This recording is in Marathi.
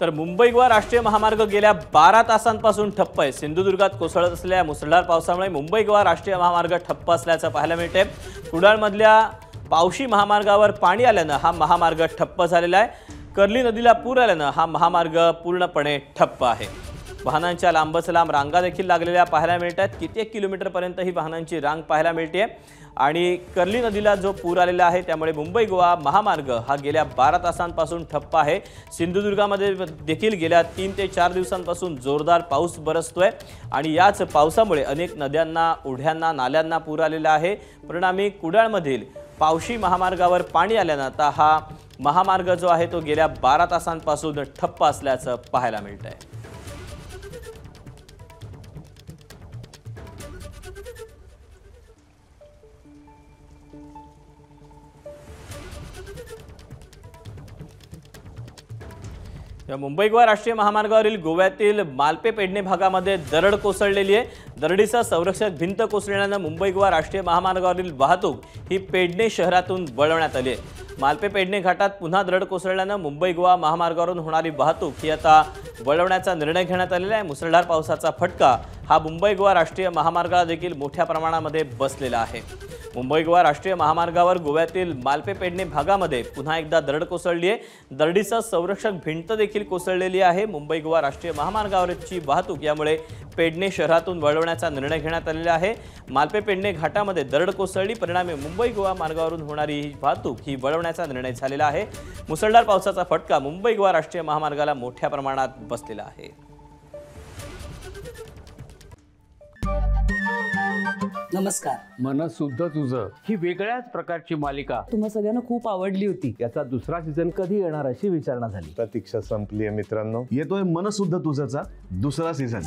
तर मुंबई गोवा राष्ट्रीय महामार्ग गेल्या 12 तासांपासून ठप्प आहे। सिंधुदुर्गात कोसळत असलेल्या मुसळधार पावसामुळे मुंबई गोवा राष्ट्रीय महामार्ग ठप्प असल्याचं पाहायला मिळते। कुडाळमधल्या पावशी महामार्गावर पाणी आल्यानं हा महामार्ग ठप्प झालेला आहे। कर्ली नदीला पूर आल्यानं हा महामार्ग पूर्णपणे ठप्प आहे। वाहनांच्या लांबच लांब रांगा देखील लागलेल्या पाहायला मिळतात। कित्येक किलोमीटरपर्यंत ही वाहनांची रांग पाहायला मिळते आणि कर्ली नदीला जो पूर आलेला आहे त्यामुळे मुंबई गोवा महामार्ग हा गेल्या 12 तासांपासून ठप्प आहे। सिंधुदुर्गामध्ये देखील गेल्या 3 ते 4 दिवसांपासून जोरदार पाऊस बरसतोय आणि याच पावसामुळे अनेक नद्यांना, ओढ्यांना, नाल्यांना पूर आलेला आहे। परिणामी कुडाळमधील पावशी महामार्गावर पाणी आल्यानं आता हा महामार्ग जो आहे तो गेल्या 12 तासांपासून ठप्प असल्याचं पाहायला मिळतंय। मुंबई गोवा राष्ट्रीय महामार्गावरील गोव्यातील मालपे पेडणे भागामध्ये दरड कोसळलेली आहे। दरडीचा संरक्षक भिंत कोसळल्यानं मुंबई गोवा राष्ट्रीय महामार्गावरील वाहतूक ही पेडणे शहरातून वळवण्यात आली आहे। मालपे पेडणे घाटात पुन्हा दरड कोसळल्यानं मुंबई गोवा महामार्गावरून होणारी वाहतूक ही आता वळवण्याचा निर्णय घेण्यात आलेला आहे। मुसळधार पावसाचा फटका हा मुंबई गोवा राष्ट्रीय महामार्गाला देखील मोठ्या प्रमाणामध्ये बसलेला आहे। मुंबई गोवा राष्ट्रीय महामार्गावर गोव्यातील मालपे पेडणे भागामध्ये पुन्हा एकदा दरड कोसळली आहे। दरडीचा संरक्षक भिंत देखील कोसळलेली आहे। मुंबई गोवा राष्ट्रीय महामार्गावरची वाहतूक यामुळे पेडणे शहरातून वळवण्याचा निर्णय घेण्यात आलेला आहे। मालपे पेडणे घाटामध्ये दरड कोसळली, परिणामी मुंबई गोवा मार्गावरून होणारी ही वाहतूक ही वळवण्याचा निर्णय झालेला आहे। मुसळधार पावसाचा फटका मुंबई गोवा राष्ट्रीय महामार्गाला मोठ्या प्रमाणात बसलेला आहे। नमस्कार। मन सुद्धा तुझं ही वेगळ्याच प्रकारची मालिका तुम्हा सगळ्यांना खूप आवडली होती। याचा दुसरा सीझन कधी येणार अशी विचारणा झाली। प्रतीक्षा संपली आहे मित्रांनो। येतोय मन सुद्धा तुझंचा दुसरा सीझन।